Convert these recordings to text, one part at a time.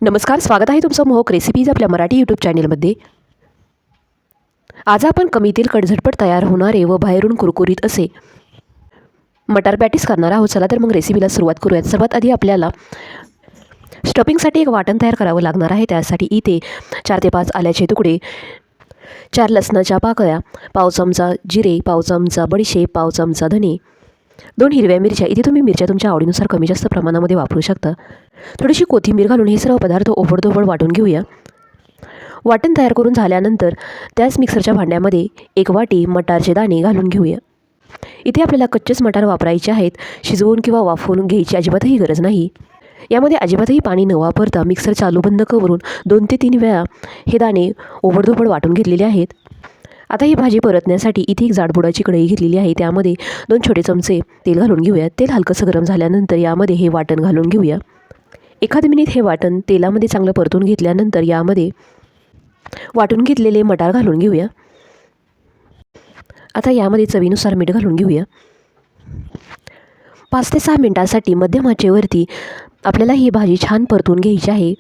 नमस्कार, स्वागत आहे तुमचं मोहक रेसिपीज आपल्या मराठी यूट्यूब चॅनलमध्ये. आज आपण कमी तेलकट झटपट तयार होणारे व बाहेरून कुरकुरीत असे मटार पॅटीस करणार आहोत. चला तर मग रेसिपीला सुरुवात करूयात. सर्वात आधी आपल्याला स्टफिंगसाठी एक वाटण तयार करावं लागणार आहे. त्यासाठी इथे 4 ते 5 आल्याचे तुकडे, 4 लसणाच्या पाकळ्या, पाव चमचा जिरे, पाव चमचा बडीशेप, पाव चमचा धने, 2 हिरव्या मिरच्या. इथे तुम्ही मिरच्या तुमच्या आवडीनुसार कमी जास्त प्रमाणामध्ये वापरू शकता. थोडीशी कोथिंबीर घालून हे सर्व पदार्थ ओबडधोबड वाटून घेऊया. वाटण तयार करून झाल्यानंतर त्याच मिक्सरच्या भांड्यामध्ये 1 वाटी मटारचे दाणे घालून घेऊया. इथे आपल्याला कच्चेच मटार वापरायचे आहेत. शिजवून किंवा वाफवून घ्यायची अजिबातही गरज नाही. यामध्ये अजिबातही पाणी न वापरता मिक्सर चालू बंद करून 2 ते 3 वेळा हे दाणे ओबडधोबड वाटून घेतलेले आहेत. आता ही भाजी परतण्यासाठी इथे एक जाडबुडाची कढई घेतलेली आहे. त्यामध्ये 2 छोटे चमचे तेल घालून घेऊया. तेल हलकंसं गरम झाल्यानंतर यामध्ये हे वाटण घालून घेऊया. 1 मिनिट हे वाटण तेलामध्ये चांगलं परतून घेतल्यानंतर यामध्ये वाटून घेतलेले मटार घालून घेऊया. आता यामध्ये चवीनुसार मीठ घालून घेऊया. 5 ते 6 मिनिटांसाठी मध्यम आचेवरती आपल्याला ही भाजी छान परतून घ्यायची आहे.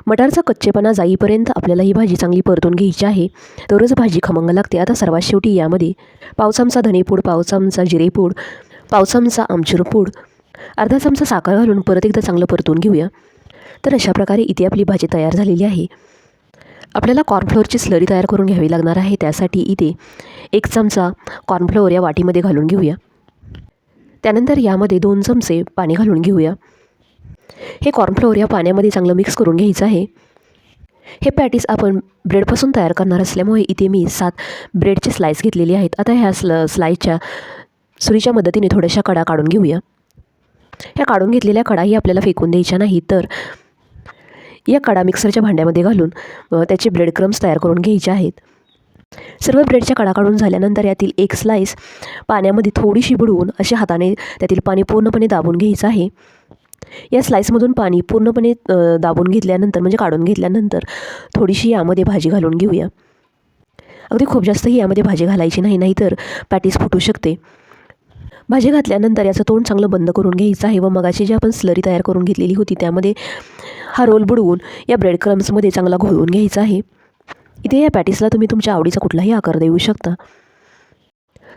मटारचा कच्चेपणा जाईपर्यंत आपल्याला ही भाजी चांगली परतून घ्यायची आहे. तरच भाजी खमंग लागते. आता सर्वात शेवटी यामध्ये पाव चमचा धनेपूड, पाव चमचा जिरेपूड, पाव चमचा आमचूर पूड, अर्धा चमचा साखर घालून परत एकदा चांगलं परतून घेऊया. तर अशा प्रकारे इथे आपली भाजी तयार झालेली आहे. आपल्याला कॉर्नफ्लोअरची स्लरी तयार करून घ्यावी लागणार आहे. त्यासाठी इथे 1 चमचा कॉर्नफ्लोअर या वाटीमध्ये घालून घेऊया. त्यानंतर यामध्ये 2 चमचे पाणी घालून घेऊया. हे कॉर्नफ्लोअर या पाण्यामध्ये चांगलं मिक्स करून घ्यायचं आहे. हे पॅटीस आपण ब्रेडपासून तयार करणार असल्यामुळे इथे मी 7 ब्रेडचे स्लाईस घेतलेले आहेत. आता ह्या स्लाईसच्या सुरीच्या मदतीने थोड्याशा कडा काढून घेऊया. ह्या काढून घेतलेल्या कडाही आपल्याला फेकून द्यायच्या नाही, तर या कडा मिक्सरच्या भांड्यामध्ये घालून त्याचे ब्रेड क्रम्स तयार करून घ्यायचे आहेत. सर्व ब्रेडच्या कडा काढून झाल्यानंतर यातील 1 स्लाईस पाण्यामध्ये थोडीशी बुडवून अशा हाताने त्यातील पाणी पूर्णपणे दाबून घ्यायचं आहे. या स्लाईसमधून पाणी पूर्णपणे दाबून घेतल्यानंतर म्हणजे काढून घेतल्यानंतर थोडीशी यामध्ये भाजी घालून घेऊया. अगदी खूप जास्तही यामध्ये भाजी घालायची नाही, नाहीतर पॅटीस फुटू शकते. भाजी घातल्यानंतर याचं तोंड चांगलं बंद करून घ्यायचं आहे व मगाची जी आपण स्लरी तयार करून घेतलेली होती त्यामध्ये हा रोल बुडवून या ब्रेड क्रम्समध्ये चांगला घोळवून घ्यायचा आहे. इथे या पॅटीसला तुम्ही तुमच्या आवडीचा कुठलाही आकार देऊ शकता.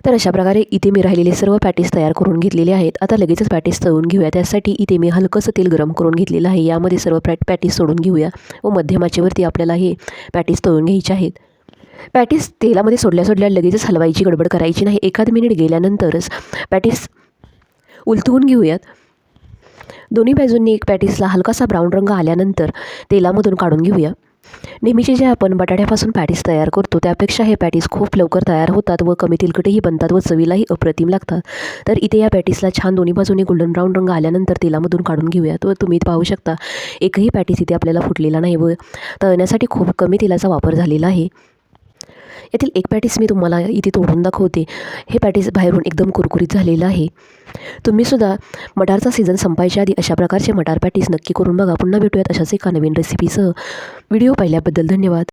तर अशा प्रकारे इथे मी राहिलेले सर्व पॅटीस तयार करून घेतलेले आहेत. आता लगेचच पॅटीस तळून घेऊया. त्यासाठी इथे मी हलकंसं तेल गरम करून घेतलेलं आहे. यामध्ये सर्व पॅटीस सोडून घेऊया व मध्यम आचेवरती आपल्याला हे पॅटीस तळून घ्यायचे आहेत. पॅटीस तेलामध्ये सोडल्या लगेचच हलवायची गडबड करायची नाही. 1 मिनिट गेल्यानंतरच पॅटीस उलटवून घेऊयात. दोन्ही बाजूंनी एक पॅटीसला हलकासा ब्राऊन रंग आल्यानंतर तेलामधून काढून घेऊया. नेहमीचे जे आपण बटाट्यापासून पॅटीस तयार करतो त्यापेक्षा हे पॅटीस खूप लवकर तयार होतात व कमी तेलकटही बनतात व चवीलाही अप्रतिम लागतात. तर इथे या पॅटीसला छान दोन्ही बाजूने गोल्डन ब्राऊन रंग आल्यानंतर तेलामधून काढून घेऊयात. व तुम्ही पाहू शकता एकही पॅटीस इथे आपल्याला फुटलेला नाही व तळण्यासाठी खूप कमी तेलाचा वापर झालेला आहे. यातील 1 पॅटीस मी तुम्हाला इथे तोडून दाखवते. हे पॅटीस बाहेरून एकदम कुरकुरीत झालेलं आहे. तुम्हीसुद्धा मटारचा सीझन संपायच्या आधी अशा प्रकारचे मटार पॅटीस नक्की करून बघा. पुन्हा भेटूयात अशाच एका नवीन रेसिपीसह. व्हिडिओ पाहिल्याबद्दल धन्यवाद.